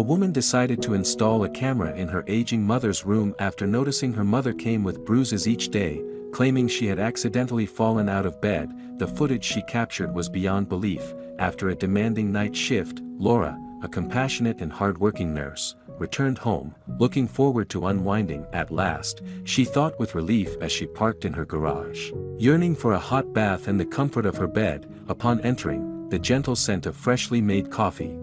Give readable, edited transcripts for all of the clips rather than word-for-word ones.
A woman decided to install a camera in her aging mother's room after noticing her mother came with bruises each day, claiming she had accidentally fallen out of bed. The footage she captured was beyond belief. After a demanding night shift, Laura, a compassionate and hard-working nurse, returned home, looking forward to unwinding at last, she thought with relief as she parked in her garage. Yearning for a hot bath and the comfort of her bed, upon entering, the gentle scent of freshly made coffee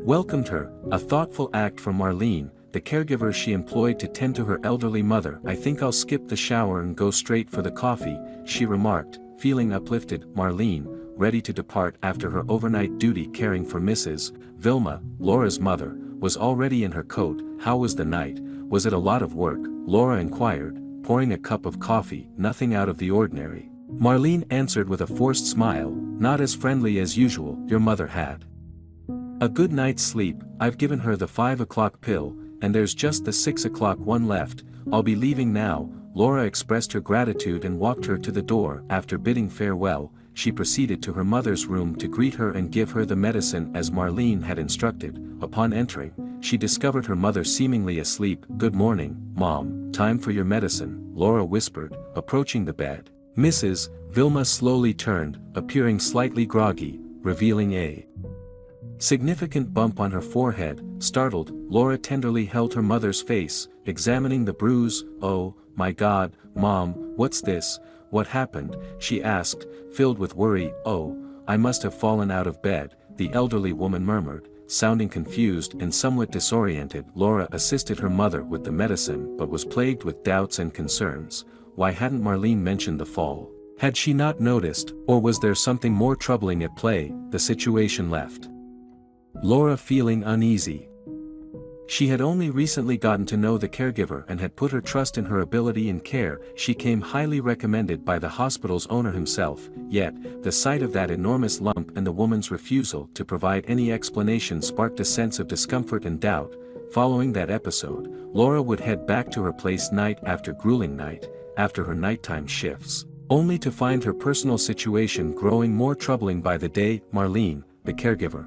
welcomed her, a thoughtful act from Marlene, the caregiver she employed to tend to her elderly mother. "I think I'll skip the shower and go straight for the coffee," she remarked, feeling uplifted. Marlene, ready to depart after her overnight duty caring for Mrs. Vilma, Laura's mother, was already in her coat. "How was the night? Was it a lot of work?" Laura inquired, pouring a cup of coffee. "Nothing out of the ordinary," Marlene answered with a forced smile, not as friendly as usual. "Your mother had a good night's sleep. I've given her the 5 o'clock pill, and there's just the 6 o'clock one left. I'll be leaving now." Laura expressed her gratitude and walked her to the door. After bidding farewell, she proceeded to her mother's room to greet her and give her the medicine as Marlene had instructed. Upon entering, she discovered her mother seemingly asleep. "Good morning, Mom. Time for your medicine," Laura whispered, approaching the bed. Mrs. Vilma slowly turned, appearing slightly groggy, revealing a significant bump on her forehead. Startled, Laura tenderly held her mother's face, examining the bruise. "Oh, my God, Mom, what's this? What happened?" she asked, filled with worry. "Oh, I must have fallen out of bed," the elderly woman murmured, sounding confused and somewhat disoriented. Laura assisted her mother with the medicine but was plagued with doubts and concerns. Why hadn't Marlene mentioned the fall? Had she not noticed, or was there something more troubling at play? The situation left Laura feeling uneasy. She had only recently gotten to know the caregiver and had put her trust in her ability and care. She came highly recommended by the hospital's owner himself, yet, the sight of that enormous lump and the woman's refusal to provide any explanation sparked a sense of discomfort and doubt. Following that episode, Laura would head back to her place night after grueling night, after her nighttime shifts, only to find her personal situation growing more troubling by the day. Marlene, the caregiver,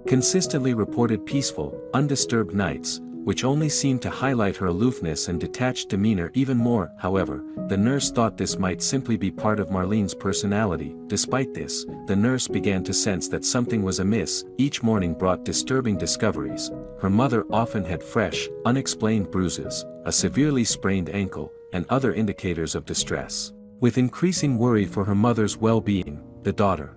consistently reported peaceful, undisturbed nights, which only seemed to highlight her aloofness and detached demeanor even more. However, the nurse thought this might simply be part of Marlene's personality. Despite this, the nurse began to sense that something was amiss. Each morning brought disturbing discoveries. Her mother often had fresh, unexplained bruises, a severely sprained ankle, and other indicators of distress. With increasing worry for her mother's well-being, the daughter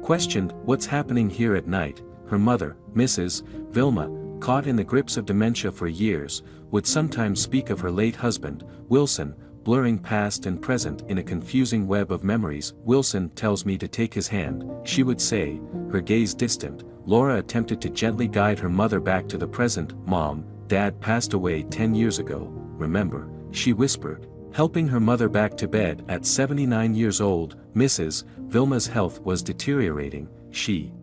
questioned, "What's happening here at night?" Her mother, Mrs. Vilma, caught in the grips of dementia for years, would sometimes speak of her late husband, Wilson, blurring past and present in a confusing web of memories. "Wilson tells me to take his hand," she would say, her gaze distant. Laura attempted to gently guide her mother back to the present. "Mom, Dad passed away 10 years ago, remember?" she whispered, helping her mother back to bed. At 79 years old, Mrs. Vilma's health was deteriorating. She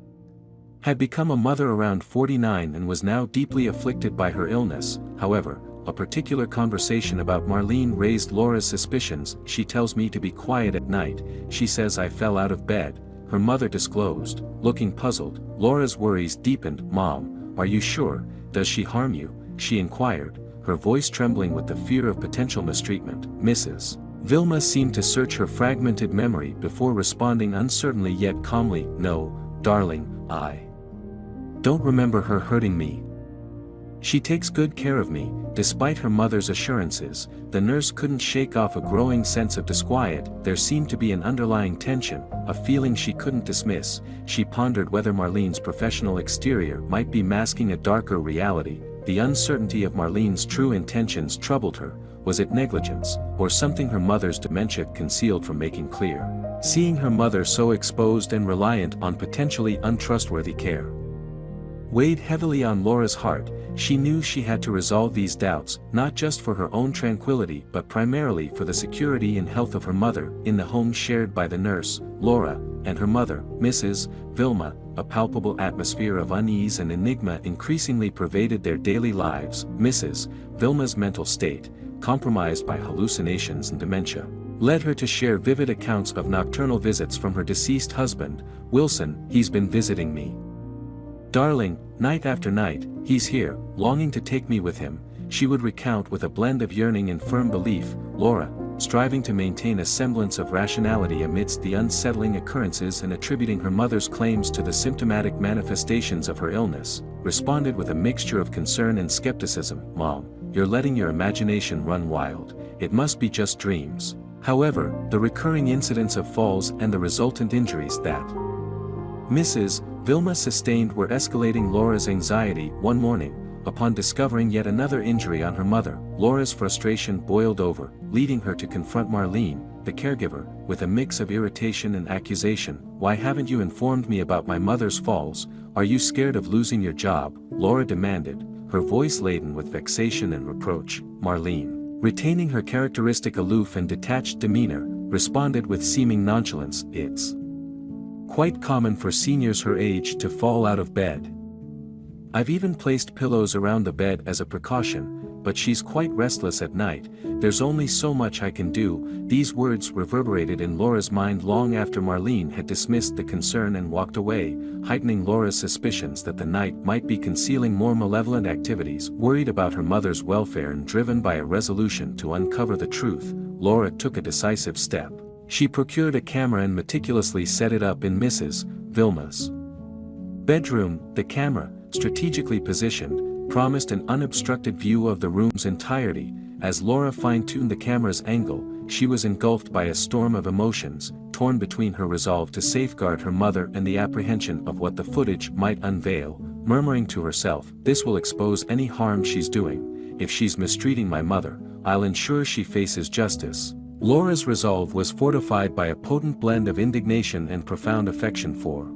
had become a mother around 49 and was now deeply afflicted by her illness. However, a particular conversation about Marlene raised Laura's suspicions. "She tells me to be quiet at night. She says I fell out of bed," her mother disclosed, looking puzzled. Laura's worries deepened. "Mom, are you sure? Does she harm you?" she inquired, her voice trembling with the fear of potential mistreatment. Mrs. Vilma seemed to search her fragmented memory before responding uncertainly yet calmly. "No, darling, I don't remember her hurting me. She takes good care of me." Despite her mother's assurances, the nurse couldn't shake off a growing sense of disquiet. There seemed to be an underlying tension, a feeling she couldn't dismiss. She pondered whether Marlene's professional exterior might be masking a darker reality. The uncertainty of Marlene's true intentions troubled her. Was it negligence, or something her mother's dementia concealed from making clear? Seeing her mother so exposed and reliant on potentially untrustworthy care weighed heavily on Laura's heart. She knew she had to resolve these doubts, not just for her own tranquility but primarily for the security and health of her mother. In the home shared by the nurse, Laura, and her mother, Mrs. Vilma, a palpable atmosphere of unease and enigma increasingly pervaded their daily lives. Mrs. Vilma's mental state, compromised by hallucinations and dementia, led her to share vivid accounts of nocturnal visits from her deceased husband, Wilson. "He's been visiting me "Darling, night after night, he's here, longing to take me with him," she would recount with a blend of yearning and firm belief. Laura, striving to maintain a semblance of rationality amidst the unsettling occurrences and attributing her mother's claims to the symptomatic manifestations of her illness, responded with a mixture of concern and skepticism. "Mom, you're letting your imagination run wild. It must be just dreams." However, the recurring incidents of falls and the resultant injuries that Mrs. Vilma sustained were escalating Laura's anxiety. One morning, upon discovering yet another injury on her mother, Laura's frustration boiled over, leading her to confront Marlene, the caregiver, with a mix of irritation and accusation. "Why haven't you informed me about my mother's falls? Are you scared of losing your job?" Laura demanded, her voice laden with vexation and reproach. Marlene, retaining her characteristic aloof and detached demeanor, responded with seeming nonchalance, "It's quite common for seniors her age to fall out of bed. I've even placed pillows around the bed as a precaution, but she's quite restless at night. There's only so much I can do." These words reverberated in Laura's mind long after Marlene had dismissed the concern and walked away, heightening Laura's suspicions that the night might be concealing more malevolent activities. Worried about her mother's welfare and driven by a resolution to uncover the truth, Laura took a decisive step. She procured a camera and meticulously set it up in Mrs. Vilma's bedroom. The camera, strategically positioned, promised an unobstructed view of the room's entirety. As Laura fine-tuned the camera's angle, she was engulfed by a storm of emotions, torn between her resolve to safeguard her mother and the apprehension of what the footage might unveil, murmuring to herself, "This will expose any harm she's doing. If she's mistreating my mother, I'll ensure she faces justice." Laura's resolve was fortified by a potent blend of indignation and profound affection for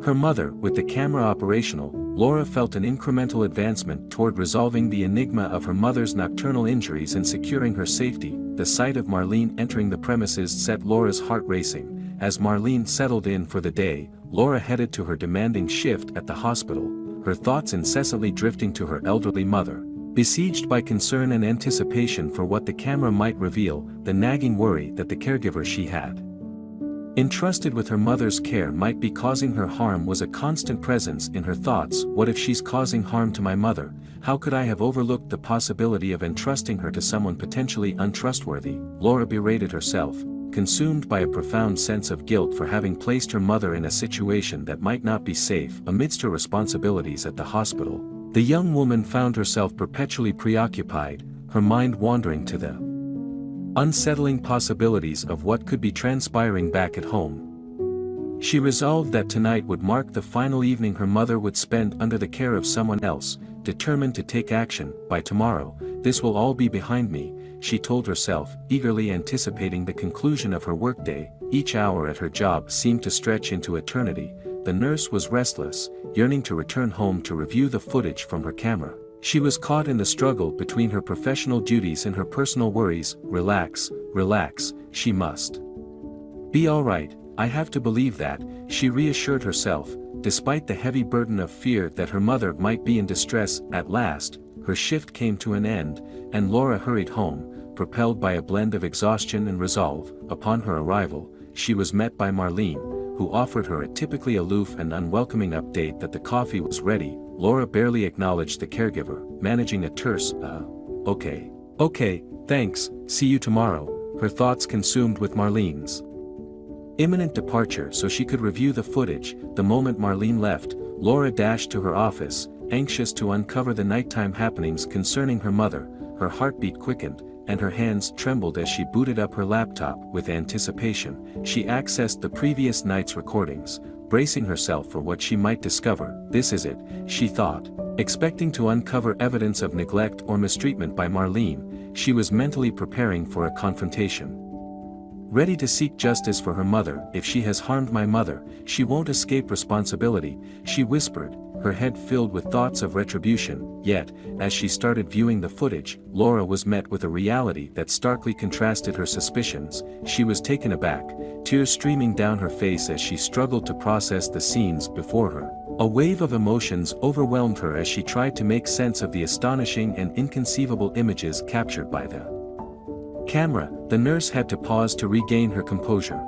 her mother. With the camera operational, Laura felt an incremental advancement toward resolving the enigma of her mother's nocturnal injuries and securing her safety. The sight of Marlene entering the premises set Laura's heart racing. As Marlene settled in for the day, Laura headed to her demanding shift at the hospital, her thoughts incessantly drifting to her elderly mother. Besieged by concern and anticipation for what the camera might reveal, the nagging worry that the caregiver she had entrusted with her mother's care might be causing her harm was a constant presence in her thoughts. "What if she's causing harm to my mother? How could I have overlooked the possibility of entrusting her to someone potentially untrustworthy?" Laura berated herself, consumed by a profound sense of guilt for having placed her mother in a situation that might not be safe. Amidst her responsibilities at the hospital, the young woman found herself perpetually preoccupied, her mind wandering to the unsettling possibilities of what could be transpiring back at home. She resolved that tonight would mark the final evening her mother would spend under the care of someone else, determined to take action. "By tomorrow, this will all be behind me," she told herself, eagerly anticipating the conclusion of her workday. Each hour at her job seemed to stretch into eternity. The nurse was restless, yearning to return home to review the footage from her camera. She was caught in the struggle between her professional duties and her personal worries. Relax, relax, she must be alright. "I have to believe that," she reassured herself, despite the heavy burden of fear that her mother might be in distress. At last, her shift came to an end, and Laura hurried home, propelled by a blend of exhaustion and resolve. Upon her arrival, she was met by Marlene, who offered her a typically aloof and unwelcoming update that the coffee was ready. Laura barely acknowledged the caregiver, managing a terse, Okay, thanks, see you tomorrow," her thoughts consumed with Marlene's imminent departure so she could review the footage. The moment Marlene left, Laura dashed to her office, anxious to uncover the nighttime happenings concerning her mother. Her heartbeat quickened, and her hands trembled as she booted up her laptop. With anticipation, she accessed the previous night's recordings, bracing herself for what she might discover. "This is it," she thought. Expecting to uncover evidence of neglect or mistreatment by Marlene, she was mentally preparing for a confrontation. Ready to seek justice for her mother. "If she has harmed my mother, she won't escape responsibility," she whispered, her head filled with thoughts of retribution. Yet, as she started viewing the footage, Laura was met with a reality that starkly contrasted her suspicions. She was taken aback, tears streaming down her face as she struggled to process the scenes before her. A wave of emotions overwhelmed her as she tried to make sense of the astonishing and inconceivable images captured by the camera. The nurse had to pause to regain her composure.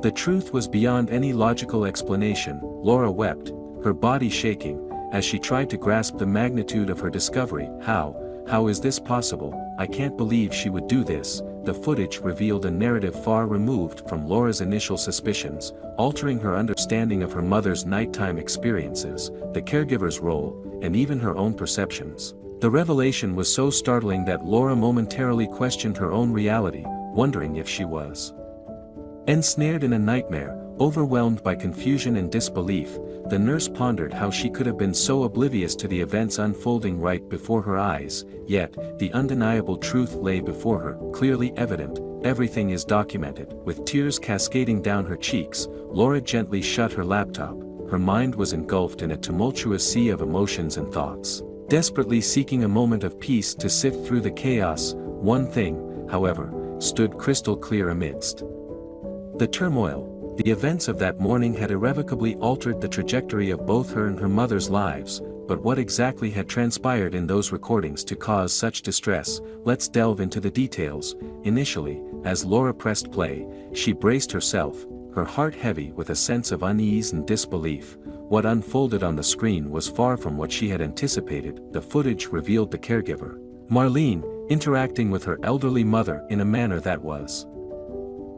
The truth was beyond any logical explanation. Laura wept, her body shaking, as she tried to grasp the magnitude of her discovery. How is this possible? I can't believe she would do this. The footage revealed a narrative far removed from Laura's initial suspicions, altering her understanding of her mother's nighttime experiences, the caregiver's role, and even her own perceptions. The revelation was so startling that Laura momentarily questioned her own reality, wondering if she was ensnared in a nightmare. Overwhelmed by confusion and disbelief, the nurse pondered how she could have been so oblivious to the events unfolding right before her eyes, yet, the undeniable truth lay before her, clearly evident. Everything is documented. With tears cascading down her cheeks, Laura gently shut her laptop. Her mind was engulfed in a tumultuous sea of emotions and thoughts. Desperately seeking a moment of peace to sift through the chaos, one thing, however, stood crystal clear amidst the turmoil. The events of that morning had irrevocably altered the trajectory of both her and her mother's lives, but what exactly had transpired in those recordings to cause such distress? Let's delve into the details. Initially, as Laura pressed play, she braced herself, her heart heavy with a sense of unease and disbelief. What unfolded on the screen was far from what she had anticipated. The footage revealed the caregiver, Marlene, interacting with her elderly mother in a manner that was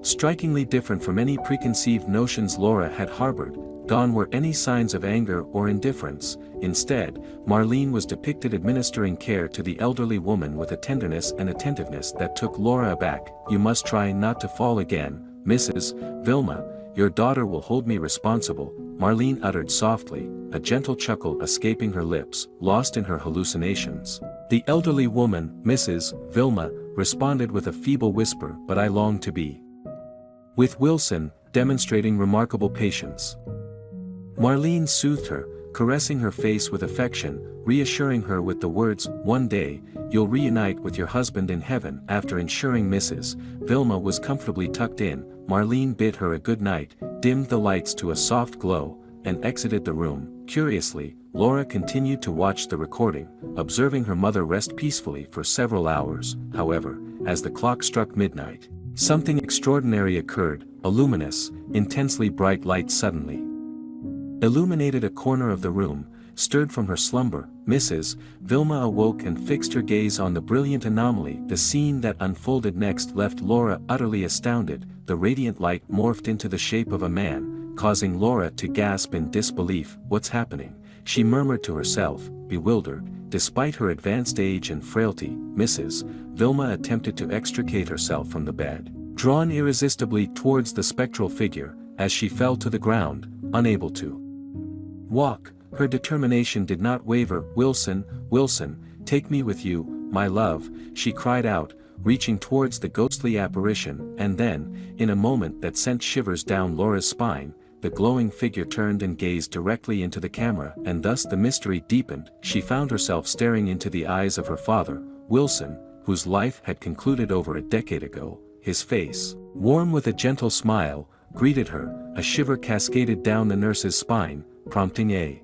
strikingly different from any preconceived notions Laura had harbored. Gone were any signs of anger or indifference. Instead, Marlene was depicted administering care to the elderly woman with a tenderness and attentiveness that took Laura aback. You must try not to fall again, Mrs. Vilma. Your daughter will hold me responsible, Marlene uttered softly, a gentle chuckle escaping her lips, lost in her hallucinations. The elderly woman, Mrs. Vilma, responded with a feeble whisper, but I long to be with Wilson, demonstrating remarkable patience. Marlene soothed her, caressing her face with affection, reassuring her with the words, one day, you'll reunite with your husband in heaven. After ensuring Mrs. Vilma was comfortably tucked in, Marlene bid her a good night, dimmed the lights to a soft glow, and exited the room. Curiously, Laura continued to watch the recording, observing her mother rest peacefully for several hours. However, as the clock struck midnight, something extraordinary occurred. A luminous, intensely bright light suddenly illuminated a corner of the room. Stirred from her slumber, Mrs. Vilma awoke and fixed her gaze on the brilliant anomaly. The scene that unfolded next left Laura utterly astounded. The radiant light morphed into the shape of a man, causing Laura to gasp in disbelief. What's happening? She murmured to herself, bewildered. Despite her advanced age and frailty, Mrs. Vilma attempted to extricate herself from the bed, drawn irresistibly towards the spectral figure. As she fell to the ground, unable to walk, her determination did not waver. Wilson, Wilson, take me with you, my love, she cried out, reaching towards the ghostly apparition. And then, in a moment that sent shivers down Laura's spine, the glowing figure turned and gazed directly into the camera, and thus the mystery deepened. She found herself staring into the eyes of her father, Wilson, whose life had concluded over a decade ago. His face, warm with a gentle smile, greeted her. A shiver cascaded down the nurse's spine, prompting a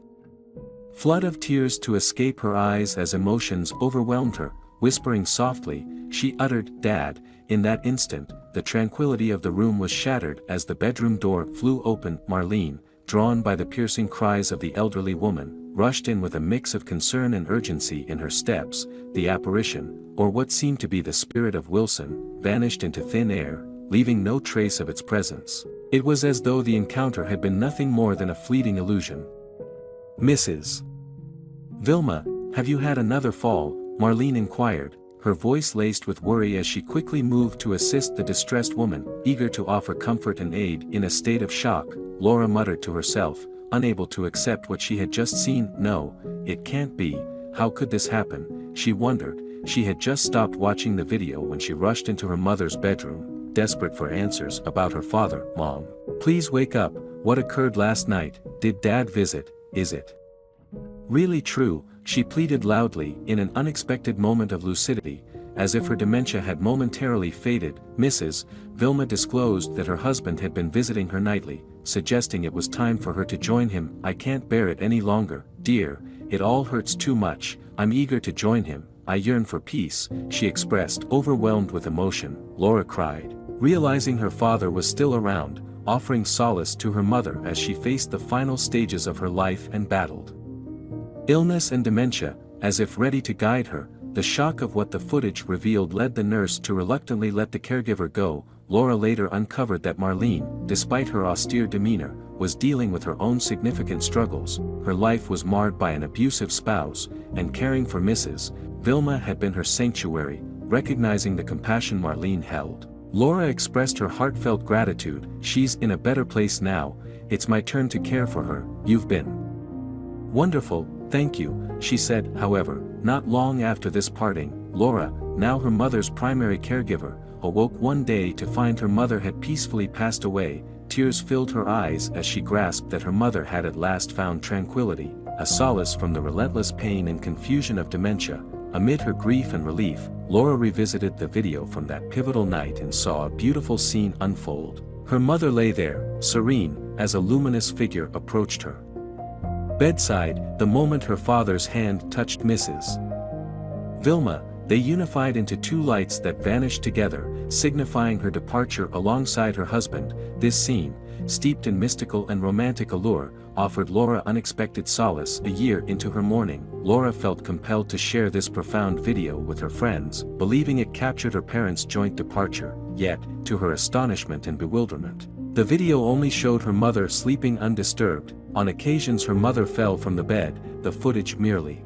flood of tears to escape her eyes as emotions overwhelmed her. Whispering softly, she uttered, Dad. In that instant, the tranquility of the room was shattered as the bedroom door flew open. Marlene, drawn by the piercing cries of the elderly woman, rushed in with a mix of concern and urgency in her steps. The apparition, or what seemed to be the spirit of Wilson, vanished into thin air, leaving no trace of its presence. It was as though the encounter had been nothing more than a fleeting illusion. Mrs. Vilma, have you had another fall? Marlene inquired, her voice laced with worry as she quickly moved to assist the distressed woman. Eager to offer comfort and aid in a state of shock, Laura muttered to herself, unable to accept what she had just seen. No, it can't be. How could this happen? She wondered. She had just stopped watching the video when she rushed into her mother's bedroom, desperate for answers about her father. Mom, please wake up. What occurred last night? Did Dad visit? Is it really true? She pleaded loudly, in an unexpected moment of lucidity, as if her dementia had momentarily faded. Mrs. Vilma disclosed that her husband had been visiting her nightly, suggesting it was time for her to join him. I can't bear it any longer, dear. It all hurts too much. I'm eager to join him. I yearn for peace, she expressed, overwhelmed with emotion. Laura cried, realizing her father was still around. offering solace to her mother as she faced the final stages of her life and battled illness and dementia. As if ready to guide her, the shock of what the footage revealed led the nurse to reluctantly let the caregiver go. Laura later uncovered that Marlene, despite her austere demeanor, was dealing with her own significant struggles. Her life was marred by an abusive spouse, and caring for Mrs. Vilma had been her sanctuary. Recognizing the compassion Marlene held, Laura expressed her heartfelt gratitude. "She's in a better place now, it's my turn to care for her. You've been wonderful, thank you," she said. However, not long after this parting, Laura, now her mother's primary caregiver, awoke one day to find her mother had peacefully passed away. Tears filled her eyes as she grasped that her mother had at last found tranquility, a solace from the relentless pain and confusion of dementia. Amid her grief and relief, Laura revisited the video from that pivotal night and saw a beautiful scene unfold. Her mother lay there, serene, as a luminous figure approached her bedside. The moment her father's hand touched Mrs. Vilma, they unified into two lights that vanished together, signifying her departure alongside her husband. This scene, steeped in mystical and romantic allure, offered Laura unexpected solace. A year into her mourning, Laura felt compelled to share this profound video with her friends, believing it captured her parents' joint departure. Yet, to her astonishment and bewilderment, the video only showed her mother sleeping undisturbed. On occasions her mother fell from the bed. The footage merely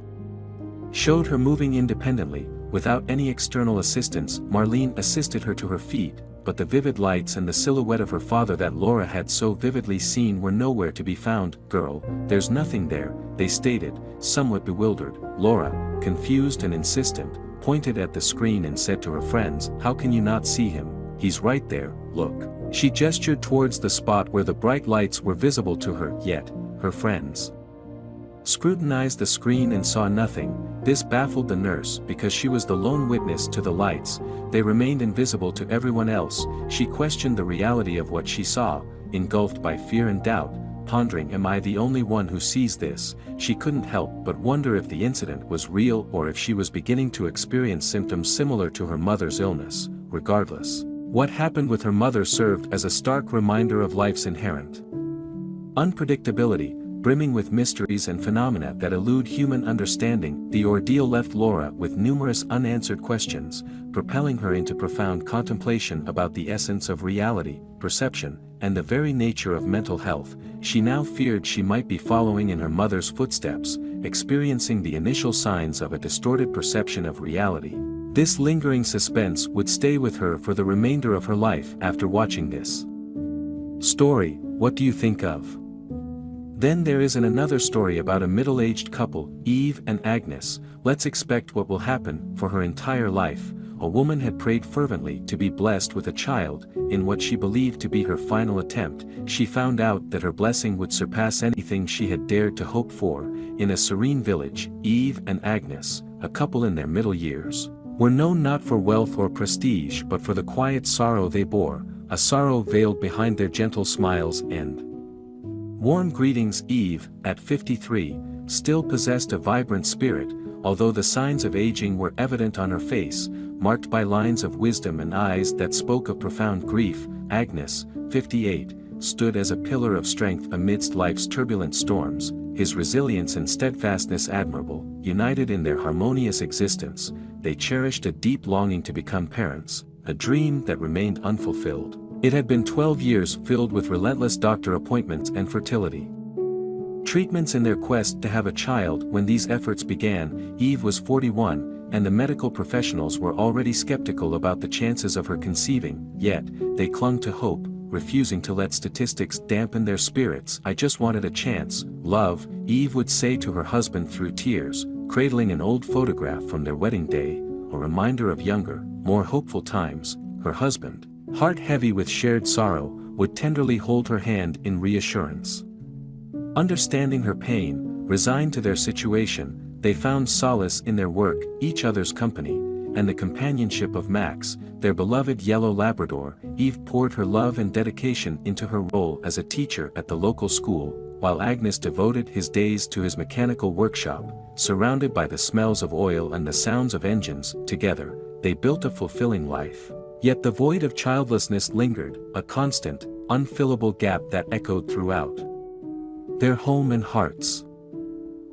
showed her moving independently, without any external assistance. Marlene assisted her to her feet, but the vivid lights and the silhouette of her father that Laura had so vividly seen were nowhere to be found. "Girl, there's nothing there," they stated, somewhat bewildered. Laura, confused and insistent, pointed at the screen and said to her friends, "How can you not see him? He's right there, look." She gestured towards the spot where the bright lights were visible to her. Yet, her friends scrutinized the screen and saw nothing. This baffled the nurse because she was the lone witness to the lights. They remained invisible to everyone else. She questioned the reality of what she saw, engulfed by fear and doubt, pondering, "Am I the only one who sees this?" She couldn't help but wonder if the incident was real or if she was beginning to experience symptoms similar to her mother's illness. Regardless, what happened with her mother served as a stark reminder of life's inherent unpredictability, brimming with mysteries and phenomena that elude human understanding. The ordeal left Laura with numerous unanswered questions, propelling her into profound contemplation about the essence of reality, perception, and the very nature of mental health. She now feared she might be following in her mother's footsteps, experiencing the initial signs of a distorted perception of reality. This lingering suspense would stay with her for the remainder of her life. After watching this story, what do you think of? Then there is another story about a middle-aged couple, Eve and Agnes. Let's expect what will happen. For her entire life, a woman had prayed fervently to be blessed with a child. In what she believed to be her final attempt, she found out that her blessing would surpass anything she had dared to hope for. In a serene village, Eve and Agnes, a couple in their middle years, were known not for wealth or prestige but for the quiet sorrow they bore, a sorrow veiled behind their gentle smiles and warm greetings. Eve, at 53, still possessed a vibrant spirit, although the signs of aging were evident on her face, marked by lines of wisdom and eyes that spoke of profound grief. Agnes, 58, stood as a pillar of strength amidst life's turbulent storms, his resilience and steadfastness admirable. United in their harmonious existence, they cherished a deep longing to become parents, a dream that remained unfulfilled. It had been 12 years filled with relentless doctor appointments and fertility treatments in their quest to have a child. When these efforts began, Eve was 41, and the medical professionals were already skeptical about the chances of her conceiving. Yet, they clung to hope, refusing to let statistics dampen their spirits. "I just wanted a chance, love," Eve would say to her husband through tears, cradling an old photograph from their wedding day, a reminder of younger, more hopeful times. Her husband, heart heavy with shared sorrow, would tenderly hold her hand in reassurance. Understanding her pain, resigned to their situation, they found solace in their work, each other's company, and the companionship of Max, their beloved yellow Labrador. Eve poured her love and dedication into her role as a teacher at the local school, while Agnes devoted his days to his mechanical workshop. Surrounded by the smells of oil and the sounds of engines, together, they built a fulfilling life. Yet the void of childlessness lingered, a constant, unfillable gap that echoed throughout their home and hearts.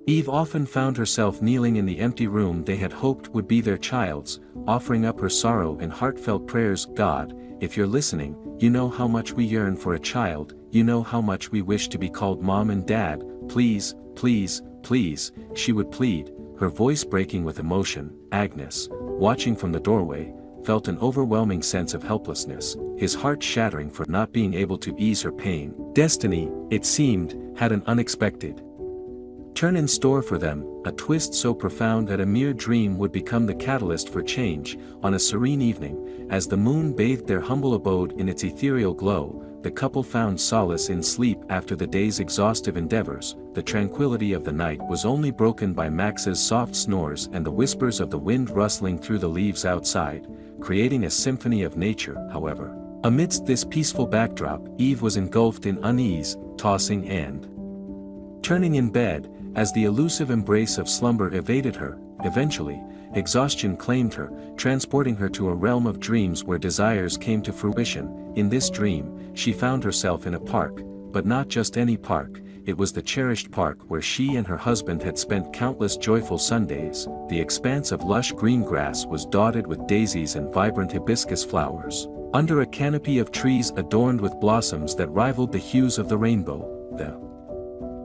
Eve often found herself kneeling in the empty room they had hoped would be their child's, offering up her sorrow in heartfelt prayers. God, if you're listening, you know how much we yearn for a child, you know how much we wish to be called Mom and Dad, please, please, please, she would plead, her voice breaking with emotion. Agnes, watching from the doorway, felt an overwhelming sense of helplessness, his heart shattering for not being able to ease her pain. Destiny, it seemed, had an unexpected turn in store for them, a twist so profound that a mere dream would become the catalyst for change. On a serene evening, as the moon bathed their humble abode in its ethereal glow, the couple found solace in sleep after the day's exhaustive endeavors. The tranquility of the night was only broken by Max's soft snores and the whispers of the wind rustling through the leaves outside, creating a symphony of nature. However, amidst this peaceful backdrop, Eve was engulfed in unease, tossing and turning in bed, as the elusive embrace of slumber evaded her. Eventually, exhaustion claimed her, transporting her to a realm of dreams where desires came to fruition. In this dream, she found herself in a park, but not just any park, it was the cherished park where she and her husband had spent countless joyful Sundays. The expanse of lush green grass was dotted with daisies and vibrant hibiscus flowers, under a canopy of trees adorned with blossoms that rivaled the hues of the rainbow. The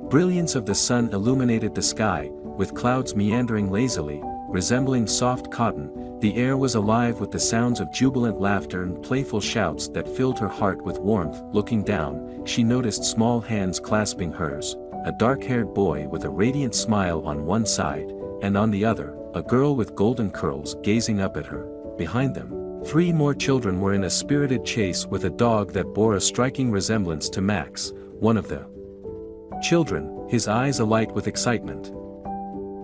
brilliance of the sun illuminated the sky, with clouds meandering lazily, resembling soft cotton. The air was alive with the sounds of jubilant laughter and playful shouts that filled her heart with warmth. Looking down, she noticed small hands clasping hers, a dark-haired boy with a radiant smile on one side, and on the other, a girl with golden curls gazing up at her. Behind them, 3 more children were in a spirited chase with a dog that bore a striking resemblance to Max. One of the children, his eyes alight with excitement,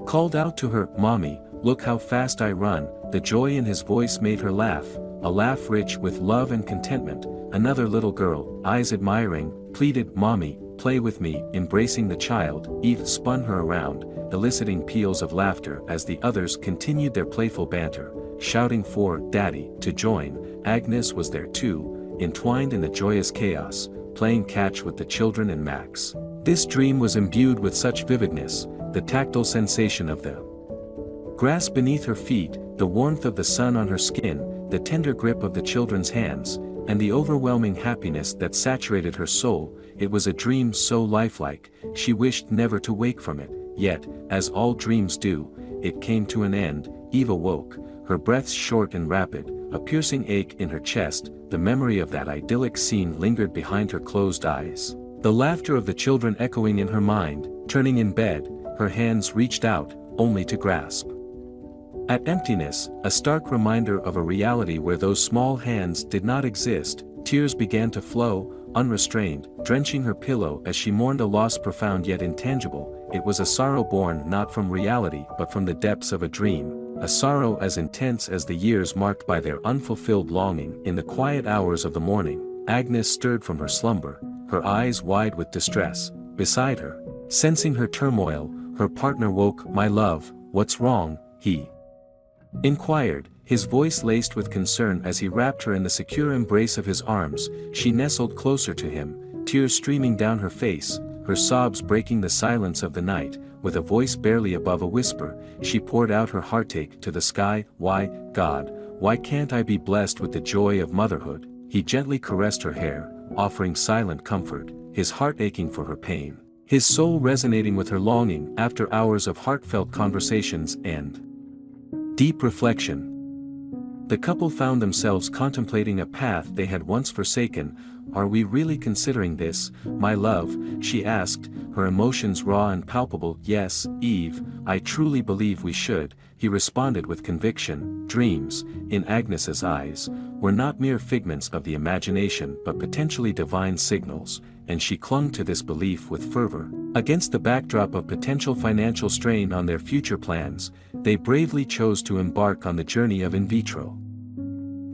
called out to her, "Mommy, look how fast I run." The joy in his voice made her laugh, a laugh rich with love and contentment. Another little girl, eyes admiring, pleaded, "Mommy, play with me." Embracing the child, Eve spun her around, eliciting peals of laughter as the others continued their playful banter, shouting for Daddy to join. Agnes was there too, entwined in the joyous chaos, playing catch with the children and Max. This dream was imbued with such vividness, the tactile sensation of the grass beneath her feet, the warmth of the sun on her skin, the tender grip of the children's hands, and the overwhelming happiness that saturated her soul. It was a dream so lifelike, she wished never to wake from it. Yet, as all dreams do, it came to an end. Eve awoke, her breaths short and rapid, a piercing ache in her chest. The memory of that idyllic scene lingered behind her closed eyes, the laughter of the children echoing in her mind. Turning in bed, her hands reached out, only to grasp at emptiness, a stark reminder of a reality where those small hands did not exist. Tears began to flow, unrestrained, drenching her pillow as she mourned a loss profound yet intangible. It was a sorrow born not from reality but from the depths of a dream, a sorrow as intense as the years marked by their unfulfilled longing. In the quiet hours of the morning, Agnes stirred from her slumber, her eyes wide with distress. Beside her, sensing her turmoil, her partner woke. "My love, what's wrong?" he inquired, his voice laced with concern as he wrapped her in the secure embrace of his arms. She nestled closer to him, tears streaming down her face, her sobs breaking the silence of the night. With a voice barely above a whisper, she poured out her heartache to the sky. "Why, God, why can't I be blessed with the joy of motherhood?" He gently caressed her hair, offering silent comfort, his heart aching for her pain, his soul resonating with her longing. After hours of heartfelt conversations and deep reflection, the couple found themselves contemplating a path they had once forsaken. "Are we really considering this, my love?" she asked, her emotions raw and palpable. "Yes, Eve, I truly believe we should," he responded with conviction. Dreams, in Agnes's eyes, were not mere figments of the imagination but potentially divine signals, and she clung to this belief with fervor. Against the backdrop of potential financial strain on their future plans, they bravely chose to embark on the journey of in vitro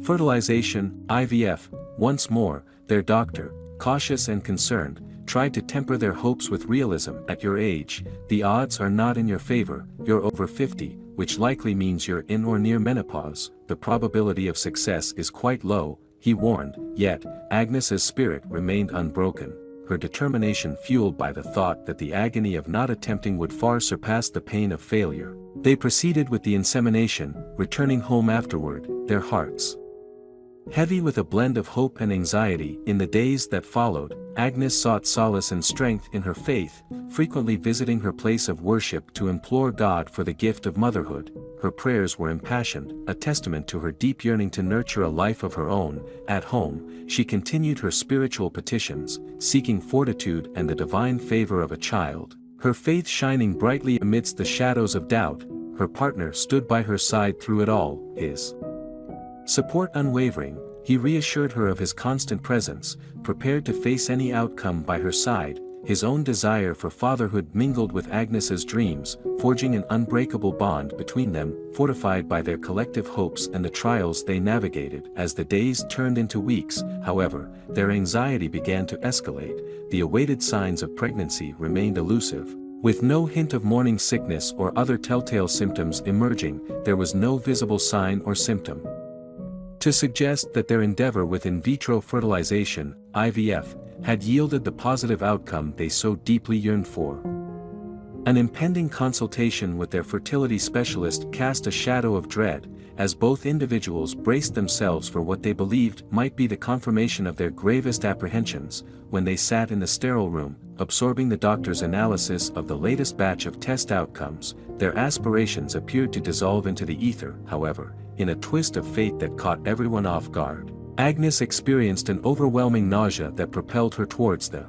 fertilization, IVF. Once more, their doctor, cautious and concerned, tried to temper their hopes with realism. "At your age, the odds are not in your favor. You're over 50, which likely means you're in or near menopause. The probability of success is quite low." he warned, yet, Agnes's spirit remained unbroken, her determination fueled by the thought that the agony of not attempting would far surpass the pain of failure. They proceeded with the insemination, returning home afterward, their hearts heavy with a blend of hope and anxiety. In the days that followed, Agnes sought solace and strength in her faith, frequently visiting her place of worship to implore God for the gift of motherhood. Her prayers were impassioned, a testament to her deep yearning to nurture a life of her own. At home, she continued her spiritual petitions, seeking fortitude and the divine favor of a child, her faith shining brightly amidst the shadows of doubt. Her partner stood by her side through it all, his support unwavering. He reassured her of his constant presence, prepared to face any outcome by her side. His own desire for fatherhood mingled with Agnes's dreams, forging an unbreakable bond between them, fortified by their collective hopes and the trials they navigated. As the days turned into weeks, however, their anxiety began to escalate. The awaited signs of pregnancy remained elusive. With no hint of morning sickness or other telltale symptoms emerging, there was no visible sign or symptom to suggest that their endeavor with in vitro fertilization, IVF, had yielded the positive outcome they so deeply yearned for. An impending consultation with their fertility specialist cast a shadow of dread, as both individuals braced themselves for what they believed might be the confirmation of their gravest apprehensions. When they sat in the sterile room, absorbing the doctor's analysis of the latest batch of test outcomes, their aspirations appeared to dissolve into the ether. However, in a twist of fate that caught everyone off guard, Agnes experienced an overwhelming nausea that propelled her towards the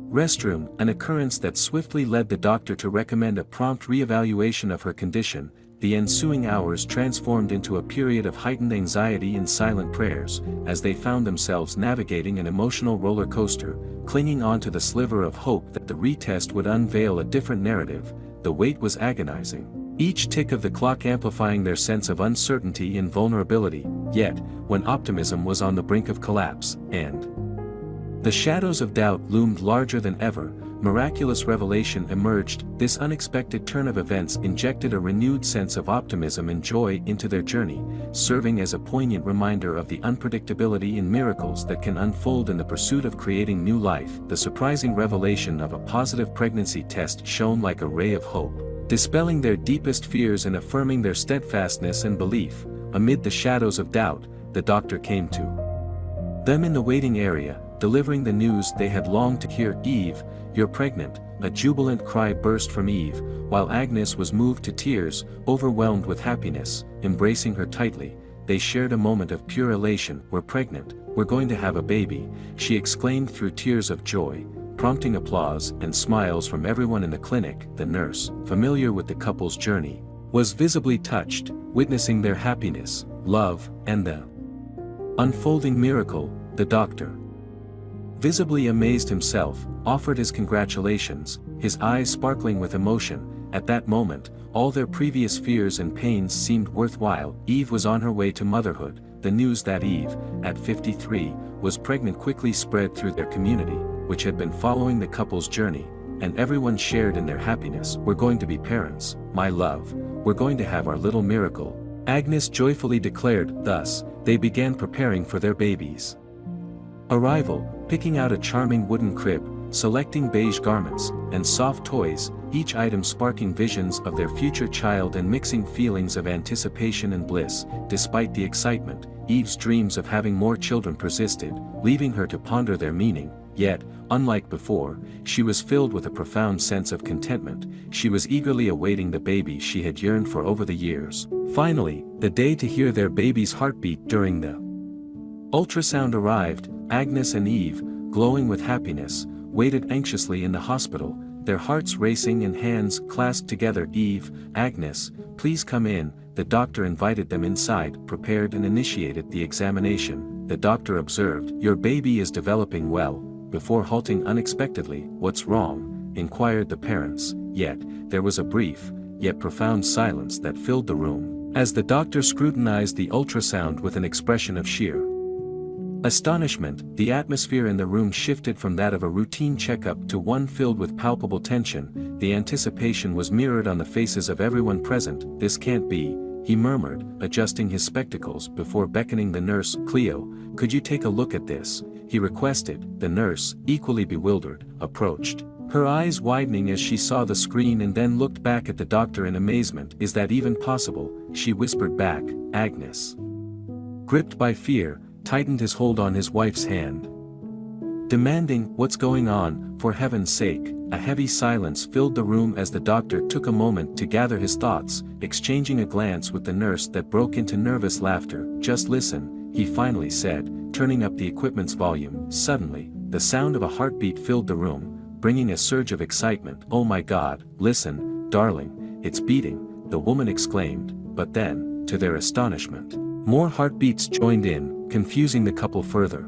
restroom, an occurrence that swiftly led the doctor to recommend a prompt re-evaluation of her condition. The ensuing hours transformed into a period of heightened anxiety and silent prayers, as they found themselves navigating an emotional roller coaster, clinging on to the sliver of hope that the retest would unveil a different narrative. The wait was agonizing, each tick of the clock amplifying their sense of uncertainty and vulnerability. Yet, when optimism was on the brink of collapse, and the shadows of doubt loomed larger than ever, miraculous revelation emerged. This unexpected turn of events injected a renewed sense of optimism and joy into their journey, serving as a poignant reminder of the unpredictability and miracles that can unfold in the pursuit of creating new life. The surprising revelation of a positive pregnancy test shone like a ray of hope, dispelling their deepest fears and affirming their steadfastness and belief. Amid the shadows of doubt, the doctor came to them in the waiting area, delivering the news they had longed to hear. "Eve, you're pregnant." A jubilant cry burst from Eve, while Agnes was moved to tears, overwhelmed with happiness. Embracing her tightly, they shared a moment of pure elation. "We're pregnant, we're going to have a baby," she exclaimed through tears of joy, prompting applause and smiles from everyone in the clinic. The nurse, familiar with the couple's journey, was visibly touched, witnessing their happiness, love, and the unfolding miracle. The doctor, visibly amazed himself, offered his congratulations, his eyes sparkling with emotion. At that moment, all their previous fears and pains seemed worthwhile. Eve was on her way to motherhood. The news that Eve, at 53, was pregnant quickly spread through their community, which had been following the couple's journey, and everyone shared in their happiness. "We're going to be parents, my love. We're going to have our little miracle," Agnes joyfully declared. Thus, they began preparing for their baby's arrival, picking out a charming wooden crib, selecting beige garments, and soft toys, each item sparking visions of their future child and mixing feelings of anticipation and bliss. Despite the excitement, Eve's dreams of having more children persisted, leaving her to ponder their meaning. Yet, unlike before, she was filled with a profound sense of contentment. She was eagerly awaiting the baby she had yearned for over the years. Finally, the day to hear their baby's heartbeat during the ultrasound arrived. Agnes and Eve, glowing with happiness, waited anxiously in the hospital, their hearts racing and hands clasped together. "Eve, Agnes, please come in." The doctor invited them inside, prepared and initiated the examination. The doctor observed, "Your baby is developing well," before halting unexpectedly. "What's wrong?" inquired the parents. Yet, there was a brief, yet profound silence that filled the room, as the doctor scrutinized the ultrasound with an expression of sheer astonishment. The atmosphere in the room shifted from that of a routine checkup to one filled with palpable tension. The anticipation was mirrored on the faces of everyone present. "This can't be," he murmured, adjusting his spectacles before beckoning the nurse. "Cleo, could you take a look at this?" he requested. The nurse, equally bewildered, approached, her eyes widening as she saw the screen and then looked back at the doctor in amazement. "Is that even possible?" she whispered back. Agnes, gripped by fear, tightened his hold on his wife's hand, demanding, "What's going on, for heaven's sake?" A heavy silence filled the room as the doctor took a moment to gather his thoughts, exchanging a glance with the nurse that broke into nervous laughter. "Just listen," he finally said, turning up the equipment's volume. Suddenly, the sound of a heartbeat filled the room, bringing a surge of excitement. "Oh my God, listen, darling, it's beating," the woman exclaimed, but then, to their astonishment, more heartbeats joined in, confusing the couple further.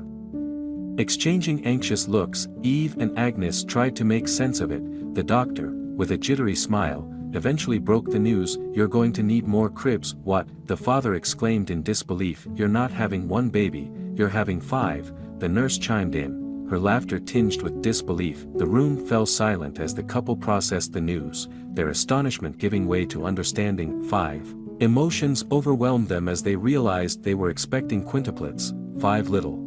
Exchanging anxious looks, Eve and Agnes tried to make sense of it. The doctor, with a jittery smile, eventually broke the news. "You're going to need more cribs." "What?" the father exclaimed in disbelief. "You're not having one baby, you're having 5, the nurse chimed in, her laughter tinged with disbelief. The room fell silent as the couple processed the news, their astonishment giving way to understanding. 5. Emotions overwhelmed them as they realized they were expecting quintuplets, 5 little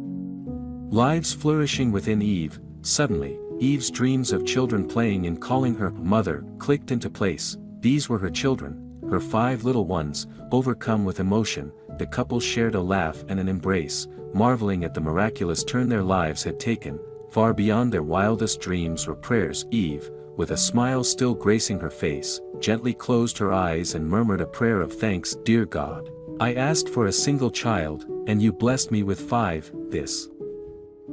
lives flourishing within Eve. Suddenly, Eve's dreams of children playing and calling her mother clicked into place. These were her children, her 5 little ones. Overcome with emotion, the couple shared a laugh and an embrace, marveling at the miraculous turn their lives had taken, far beyond their wildest dreams or prayers. Eve, with a smile still gracing her face, gently closed her eyes and murmured a prayer of thanks. "Dear God, I asked for a single child, and you blessed me with 5. This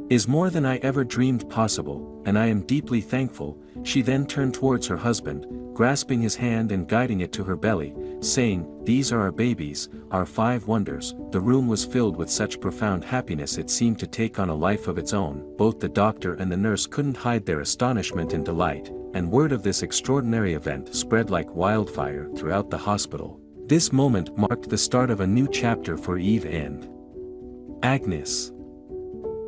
is more than I ever dreamed possible, and I am deeply thankful." She then turned towards her husband, grasping his hand and guiding it to her belly, saying, "These are our babies, our 5 wonders." The room was filled with such profound happiness it seemed to take on a life of its own. Both the doctor and the nurse couldn't hide their astonishment and delight, and word of this extraordinary event spread like wildfire throughout the hospital. This moment marked the start of a new chapter for Eve and Agnes.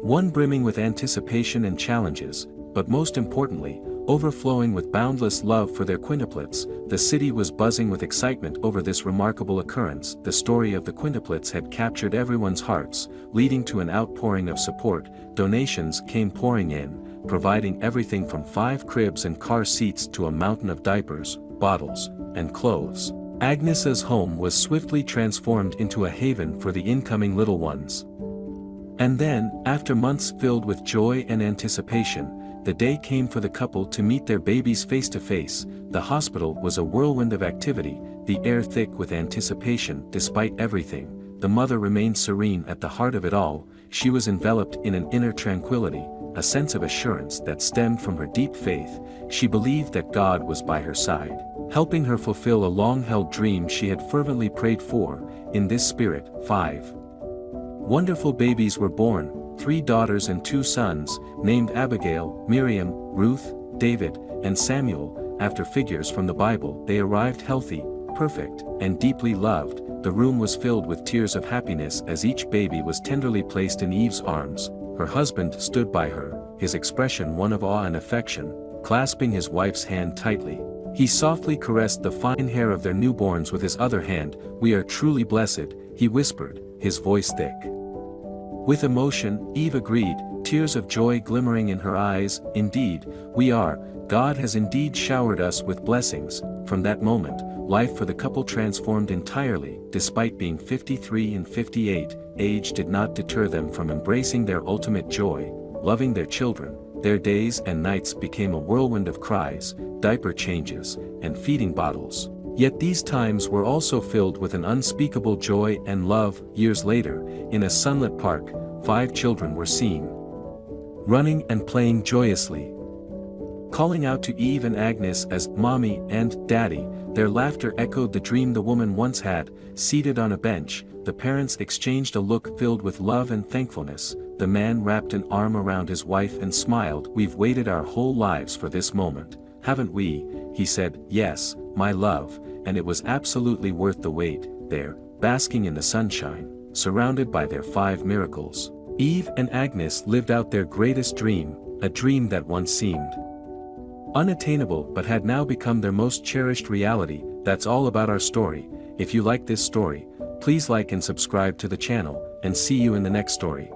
One brimming with anticipation and challenges, but most importantly, overflowing with boundless love for their quintuplets. The city was buzzing with excitement over this remarkable occurrence. The story of the quintuplets had captured everyone's hearts, leading to an outpouring of support. Donations came pouring in, providing everything from 5 cribs and car seats to a mountain of diapers, bottles, and clothes. Agnes's home was swiftly transformed into a haven for the incoming little ones. And then, after months filled with joy and anticipation, the day came for the couple to meet their babies face to face. The hospital was a whirlwind of activity, the air thick with anticipation. Despite everything, the mother remained serene at the heart of it all. She was enveloped in an inner tranquility, a sense of assurance that stemmed from her deep faith. She believed that God was by her side, helping her fulfill a long-held dream she had fervently prayed for. In this spirit, 5 wonderful babies were born, 3 daughters and 2 sons, named Abigail, Miriam, Ruth, David, and Samuel, after figures from the Bible. They arrived healthy, perfect, and deeply loved. The room was filled with tears of happiness as each baby was tenderly placed in Eve's arms. Her husband stood by her, his expression one of awe and affection, clasping his wife's hand tightly. He softly caressed the fine hair of their newborns with his other hand. "We are truly blessed," he whispered, his voice thick with emotion. Eve agreed, tears of joy glimmering in her eyes. "Indeed, we are. God has indeed showered us with blessings." From that moment, life for the couple transformed entirely. Despite being 53 and 58, age did not deter them from embracing their ultimate joy, loving their children. Their days and nights became a whirlwind of cries, diaper changes, and feeding bottles. Yet these times were also filled with an unspeakable joy and love. Years later, in a sunlit park, 5 children were seen running and playing joyously, calling out to Eve and Agnes as "Mommy" and "Daddy." Their laughter echoed the dream the woman once had. Seated on a bench, the parents exchanged a look filled with love and thankfulness. The man wrapped an arm around his wife and smiled. "We've waited our whole lives for this moment, haven't we?" he said. "Yes, my love, and it was absolutely worth the wait." There, basking in the sunshine, surrounded by their 5 miracles, Eve and Agnes lived out their greatest dream, a dream that once seemed unattainable but had now become their most cherished reality. That's all about our story. If you like this story, please like and subscribe to the channel, and see you in the next story.